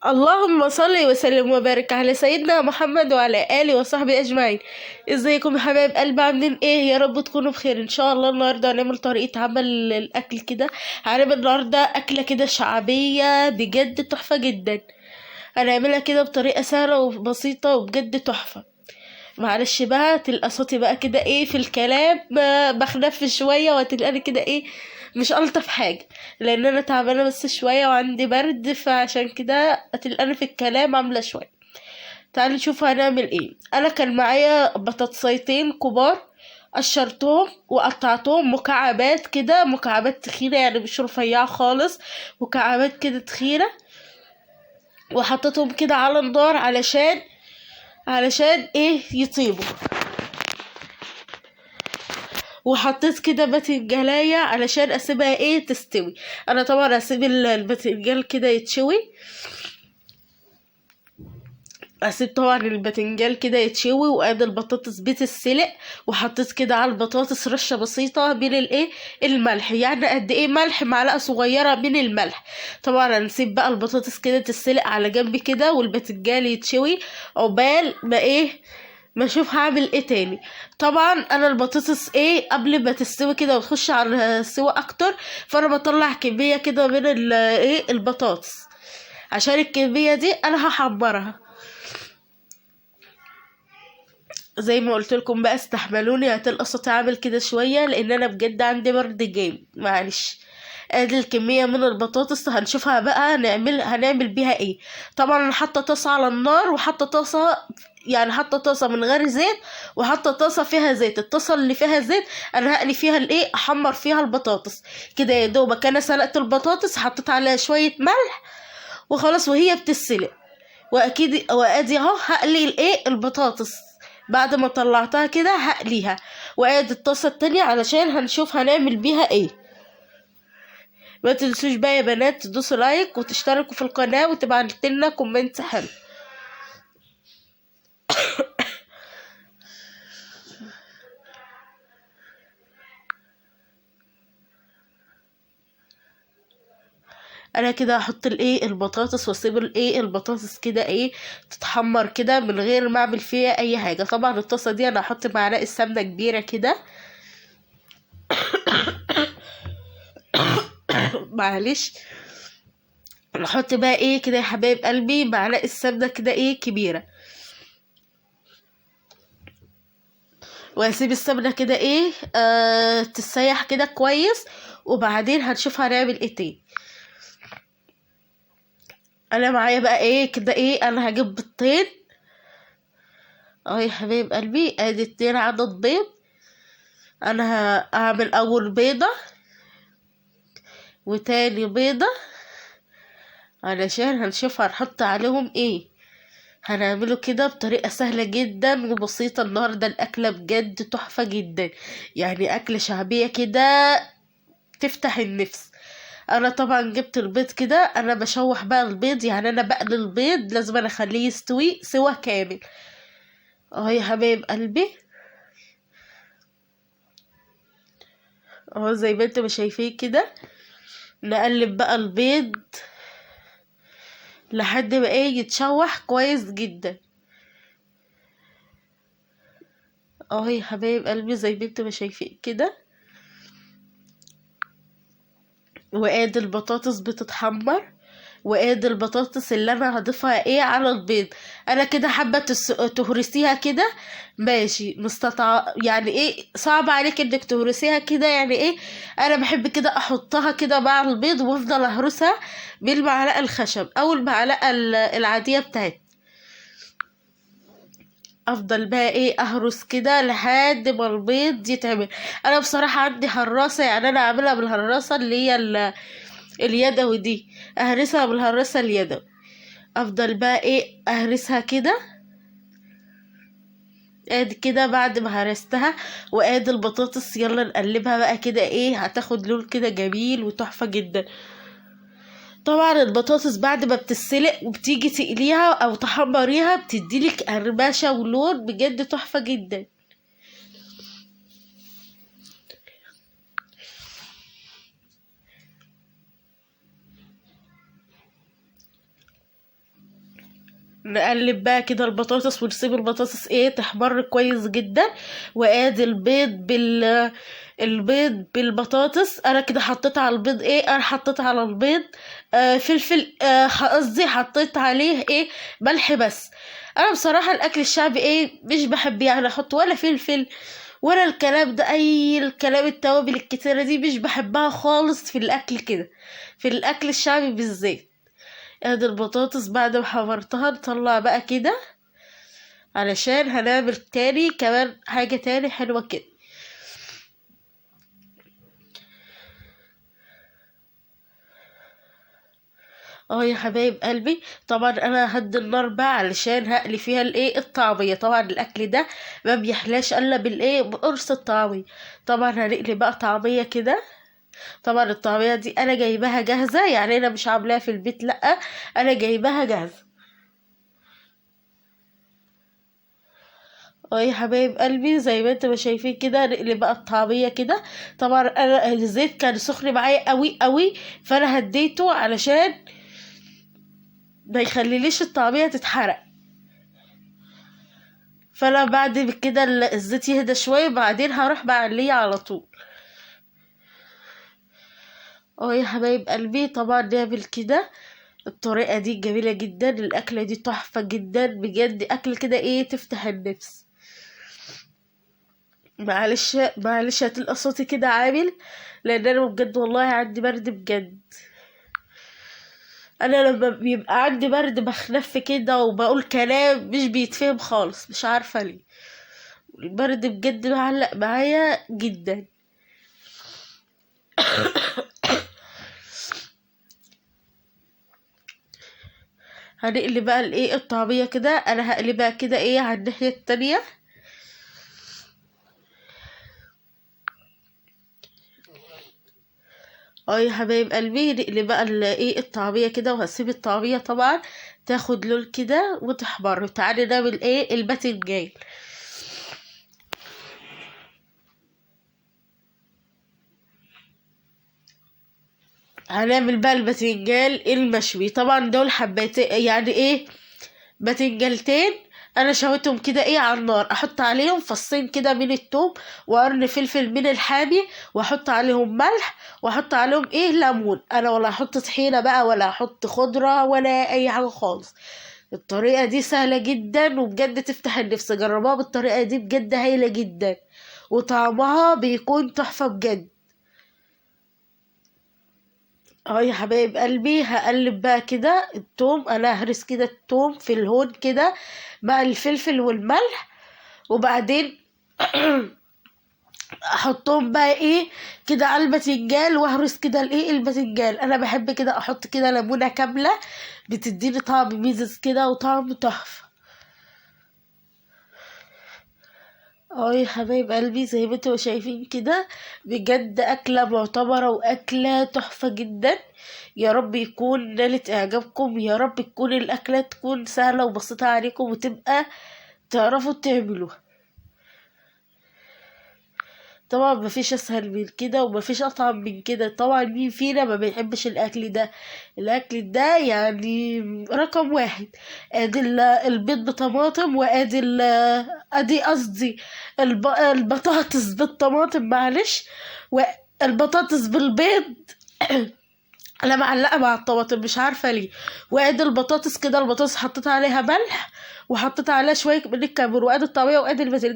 اللهم صل وسلم وبارك على سيدنا محمد وعلى آله وصحبه أجمعين. ازيكم يا حبايب قلبي، عاملين ايه؟ يا رب تكونوا بخير ان شاء الله. النهارده هنعمل طريقة عمل الأكل كده. هنعمل النهارده أكلة كده شعبية بجد تحفة جدا. هنعملها كده بطريقة سهلة وبسيطة وبجد تحفة. معلش بقى تلقى صوتي بقى كده ايه في الكلام، بخنف شوية وهتلقاني كده ايه مش ألطف حاجة، لأن أنا تعبانة بس شوية وعندي برد، فعشان كده هتلقاني في الكلام عاملة شوية. تعالوا نشوف هنعمل ايه. أنا كان معايا بطاطسيتين كبار، قشرتهم وقطعتهم مكعبات كده، مكعبات تخينة يعني مش رفيعة خالص، مكعبات كده تخينة، وحطيتهم كده على النار علشان ايه يطيبوا. وحطيت كده باذنجانية علشان اسيبها ايه تستوي. انا طبعا هسيب الباذنجان كده يتشوي، اسيب طبعا الباذنجان كده يتشوي، وادي البطاطس بتتسلق، وحطيت كده على البطاطس رشه بسيطه من الايه الملح، يعني قد ايه ملح، معلقه صغيره من الملح. طبعا هنسيب بقى البطاطس كده تتسلق على جنب كده، والباذنجان يتشوي عقبال ما ايه ما اشوف هعمل ايه تاني. طبعا انا البطاطس ايه قبل ما تستوي كده وتخش على السوا اكتر، فانا بطلع كميه كده من ايه البطاطس، عشان الكميه دي انا هحمرها. زي ما قلت لكم بقى استحملوني، هتلقى صوتي عامل كده شويه لان انا بجد عندي برد جامد، معلش. ادي الكميه من البطاطس، هنشوفها بقى هنعمل بيها ايه. طبعا انا حاطه طاسه على النار، وحاطه طاسه، يعني حاطه طاسه من غير زيت، وحاطه طاسه فيها زيت. الطاسه اللي فيها زيت انا هقلي فيها الايه احمر فيها البطاطس كده. يا دوبك انا سلقت البطاطس، حطيت عليها شويه ملح وخلاص وهي بتتسلق. وادي اهو هقلي الايه البطاطس بعد ما طلعتها كده هقليها. وادي الطاسه التانية علشان هنشوف هنعمل بيها ايه. ما تنسوش بقى يا بنات تدوسوا لايك وتشتركوا في القناه وتبعتوا لنا كومنت حلو. انا كده هحط الايه البطاطس، واسيب الايه البطاطس كده ايه تتحمر كده من غير ما اعمل فيها اي حاجه. طبعا الطاسه دي انا هحط معلقه سمنه كبيره كده. معلش. نحط بقى ايه كده يا حبايب قلبي معلقه سمنه كده ايه كبيره، واسيب السمنه كده ايه تسيح كده كويس، وبعدين هنشوف هنعمل ايه تاني. انا معايا بقى ايه كده ايه انا هجيب بيضتين اهو يا حبايب قلبي، ادي 2 عدد بيض. انا هعمل اول بيضه وتاني بيضه علشان هنشوف هنحط عليهم ايه. هنعمله كده بطريقة سهلة جدا وبسيطة. النهاردة الأكلة بجد تحفة جدا، يعني أكلة شعبية كده تفتح النفس. انا طبعا جبت البيض كده، انا بشوح بقى البيض، يعني انا بقلي البيض لازم انا اخليه يستوي سوا كامل اهو يا حبايب قلبي. اهو زي ما انتم شايفين كده، نقلب بقى البيض لحد ما ايه يتشوح كويس جدا اهو يا حبايب قلبي زي ما انتم شايفين كده. وادي البطاطس بتتحمر، وادي البطاطس اللي انا هضيفها ايه على البيض. انا كده حابه تهرسيها كده ماشي، يعني ايه صعب عليك انك تهرسيها كده، يعني ايه انا بحب كده احطها كده مع البيض وافضل اهرسها بالمعلقه الخشب او المعلقه العاديه بتاعتي. افضل بقى ايه اهرس كده لحد ما البيض يتعمل. انا بصراحه عندي هراسه، يعني انا اعملها بالهراسه اللي هي اليدوي دي، اهرسها بالهراسه اليدوي. افضل بقى ايه اهرسها كده ادي كده بعد ما هرستها. وادي البطاطس يلا نقلبها بقى كده ايه هتاخد لون كده جميل وتحفه جدا. طبعا البطاطس بعد ما بتتسلق وبتيجي تقليها او تحمريها بتديلك قرمشه ولون بجد تحفه جدا. نقلب بقى كده البطاطس ونسيب البطاطس ايه تحمر كويس جدا. وادي البيض بالبطاطس. انا كده حطيت على البيض ايه، انا حطيت على البيض فلفل، قصدي حطيت عليه ايه، ملح بس. انا بصراحة الاكل الشعبي ايه مش بحب يعني احط ولا فلفل ولا الكلام ده، اي الكلام التوابل الكتيرة دي مش بحبها خالص في الاكل كده، في الاكل الشعبي بالذات. ادي البطاطس بعد ما حمرتها نطلع بقى كده، علشان هنعمل تاني كمان حاجة تاني حلوة كده. اه يا حبايب قلبي، طبعا انا هدي النار بقى علشان هقلي فيها الايه الطعمية. طبعا الاكل ده ما بيحلاش الا بالايه بقرص الطعمية. طبعا هنقلي بقى طعمية كده. طبعا الطعمية دي انا جايباها جاهزة، يعني انا مش عاملاها في البيت، لا انا جايباها جاهزة. اه يا حبايب قلبي، زي ما انتوا شايفين كده نقلي بقى الطعمية كده. طبعا انا الزيت كان سخن معايا قوي قوي، فانا هديته علشان ما يخليليش الطعمية تتحرق. فانا بعد كده الزيت يهدى شوية بعدين هروح بعليه على طول. اه يا حبايب قلبي، طبعا نعمل كده. الطريقة دي جميلة جدا، الأكلة دي تحفة جدا بجد، أكل كده ايه تفتح النفس. معلش معلش هتلقى صوتي كده عامل، لأن أنا بجد والله عندي برد بجد. أنا لما بيبقى عندي برد بخنف كده وبقول كلام مش بيتفهم خالص، مش عارفة ليه. البرد بجد معلق معايا جدا. هنقلي بقى الايه الطعمية كده، انا هقلبها كده ايه على الناحية التانية. اه يا حبايب قلبي، نقلي بقى ايه الطعمية كده، وهسيب الطعمية طبعا تاخد لون كده وتحمر. تعالي نعمل ايه الباذنجان. هنعمل بقى الباذنجان المشوي. طبعا دول حبيتين يعني ايه باذنجانتين، انا شويتهم كده ايه على النار، احط عليهم فصين كده من التوم وقرن فلفل من الحامي، واحط عليهم ملح، واحط عليهم ايه ليمون. انا ولا احط طحينه بقى ولا احط خضره ولا اي حاجه خالص. الطريقه دي سهله جدا وبجد تفتح النفس، جربوها بالطريقه دي بجد هايله جدا، وطعمها بيكون تحفه بجد. اه يا حبايب قلبي، هقلب بقى كده التوم، انا هرس كده التوم في الهون كده مع الفلفل والملح، وبعدين احطهم بقى ايه كده على الباذنجان، واهرس كده الايه الباذنجان. انا بحب كده احط كده ليمونه كامله، بتديني طعم ميزز كده وطعم تحفه. اه يا حبايب قلبي، زي ما انتوا شايفين كده بجد اكله معتبره واكله تحفه جدا. يا رب يكون نالت اعجابكم، يا رب تكون الاكله تكون سهله وبسيطه عليكم وتبقى تعرفوا تعملوها. طبعا مفيش اسهل من كده ومفيش اطعم من كده. طبعا مين فينا ما بيحبش الاكل ده؟ الاكل ده يعني رقم واحد. ادي البيض بطماطم، وادي ادي قصدي البطاطس بالطماطم، معلش، والبطاطس بالبيض. انا معلقه مع الطماطم مش عارفه ليه. وادي البطاطس كده، البطاطس حطيت عليها ملح وحطيت عليها شويه من الكمون، وادي الطعميه، وادي الباذنجان.